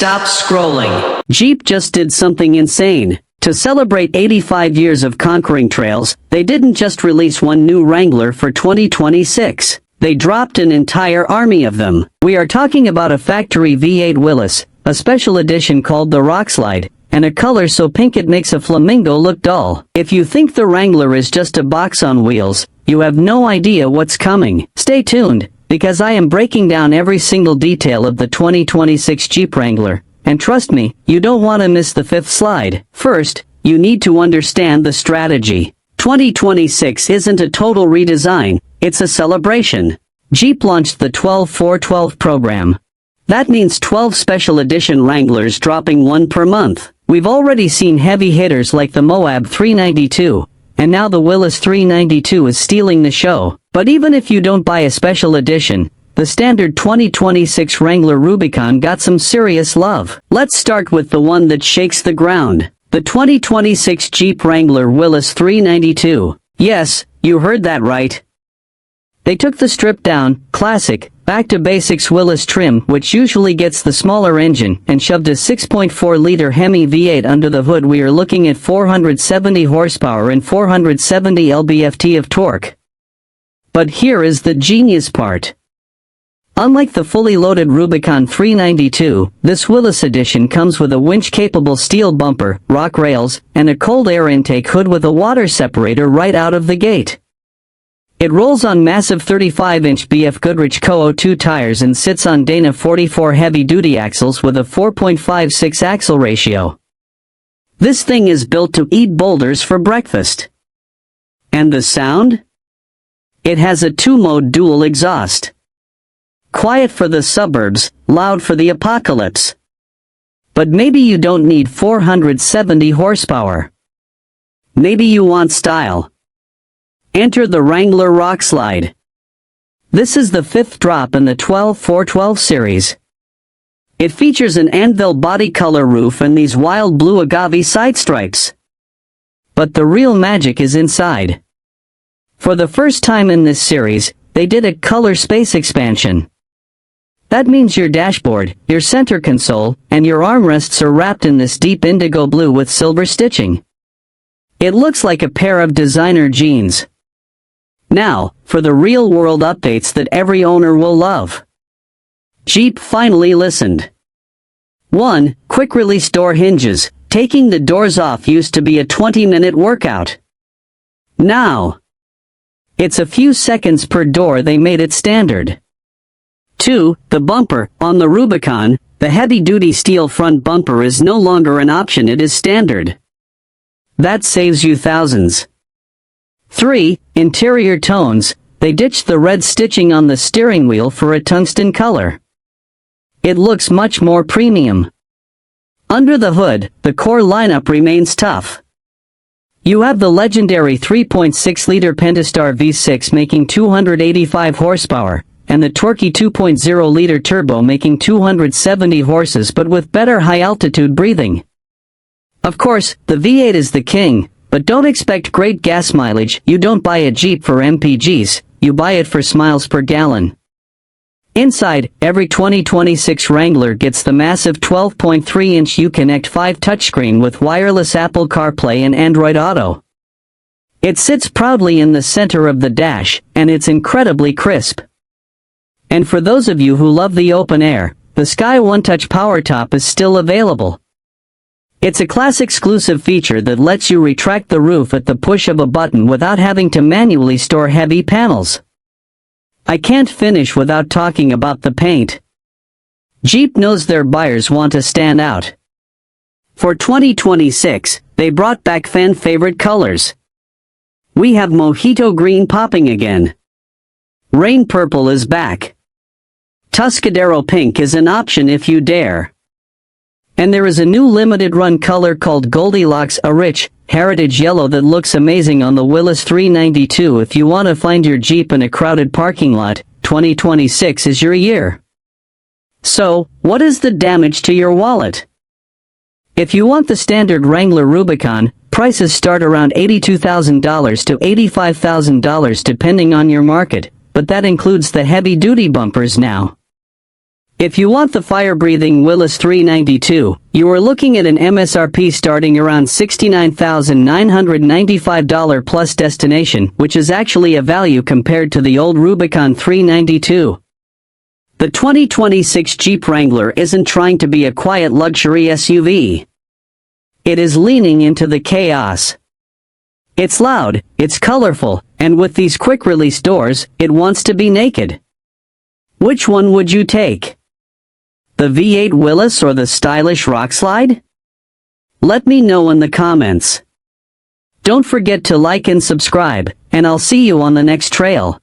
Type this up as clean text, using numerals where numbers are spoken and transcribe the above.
Stop scrolling. Jeep just did something insane. To celebrate 85 years of conquering trails, they didn't just release one new Wrangler for 2026. They dropped an entire army of them. We are talking about a factory V8 Willys, a special edition called the Rockslide, and a color so pink it makes a flamingo look dull. If you think the Wrangler is just a box on wheels, you have no idea what's coming. Stay tuned, because I am breaking down every single detail of the 2026 Jeep Wrangler. And trust me, you don't want to miss the fifth slide. First, you need to understand the strategy. 2026 isn't a total redesign, it's a celebration. Jeep launched the 12-4-12 program. That means 12 special edition Wranglers dropping one per month. We've already seen heavy hitters like the Moab 392, and now the Willys 392 is stealing the show. But even if you don't buy a special edition, the standard 2026 Wrangler Rubicon got some serious love. Let's start with the one that shakes the ground. The 2026 Jeep Wrangler Willys 392. Yes, you heard that right. They took the stripped-down, classic, back-to-basics Willys trim, which usually gets the smaller engine, and shoved a 6.4-liter Hemi V8 under the hood. We are looking at 470 horsepower and 470 lb-ft of torque. But here is the genius part. Unlike the fully loaded Rubicon 392, this Willys edition comes with a winch-capable steel bumper, rock rails, and a cold air intake hood with a water separator right out of the gate. It rolls on massive 35-inch BF Goodrich Co-02 tires and sits on Dana 44 heavy-duty axles with a 4.56 axle ratio. This thing is built to eat boulders for breakfast. And the sound? It has a two-mode dual exhaust. Quiet for the suburbs, loud for the apocalypse. But maybe you don't need 470 horsepower. Maybe you want style. Enter the Wrangler Rockslide. This is the fifth drop in the 12-4-12 series. It features an anvil body color roof and these wild blue agave side stripes. But the real magic is inside. For the first time in this series, they did a color space expansion. That means your dashboard, your center console, and your armrests are wrapped in this deep indigo blue with silver stitching. It looks like a pair of designer jeans. Now, for the real-world updates that every owner will love. Jeep finally listened. 1. Quick-release door hinges. Taking the doors off used to be a 20-minute workout. Now, it's a few seconds per door. They made it standard. 2. The bumper. On the Rubicon, the heavy-duty steel front bumper is no longer an option, it is standard. That saves you thousands. 3. Interior tones. They ditched the red stitching on the steering wheel for a tungsten color. It looks much more premium. Under the hood, the core lineup remains tough. You have the legendary 3.6-liter Pentastar V6 making 285 horsepower, and the Torquey 2.0-liter turbo making 270 horses but with better high-altitude breathing. Of course, the V8 is the king, but don't expect great gas mileage. You don't buy a Jeep for MPGs, you buy it for miles per gallon. Inside, every 2026 Wrangler gets the massive 12.3-inch Uconnect 5 touchscreen with wireless Apple CarPlay and Android Auto. It sits proudly in the center of the dash, and it's incredibly crisp. And for those of you who love the open air, the Sky One Touch Power Top is still available. It's a class-exclusive feature that lets you retract the roof at the push of a button without having to manually store heavy panels. I can't finish without talking about the paint. Jeep knows their buyers want to stand out. For 2026, they brought back fan-favorite colors. We have Mojito Green popping again. Rain Purple is back. Tuscadero Pink is an option if you dare. And there is a new limited run color called Goldilocks, a rich, heritage yellow that looks amazing on the Willys 392. If you want to find your Jeep in a crowded parking lot, 2026 is your year. So, what is the damage to your wallet? If you want the standard Wrangler Rubicon, prices start around $82,000 to $85,000 depending on your market, but that includes the heavy-duty bumpers now. If you want the fire-breathing Willis 392, you are looking at an MSRP starting around $69,995 plus destination, which is actually a value compared to the old Rubicon 392. The 2026 Jeep Wrangler isn't trying to be a quiet luxury SUV. It is leaning into the chaos. It's loud, it's colorful, and with these quick-release doors, it wants to be naked. Which one would you take? The V8 Willis or the stylish Rockslide? Let me know in the comments. Don't forget to like and subscribe, and I'll see you on the next trail.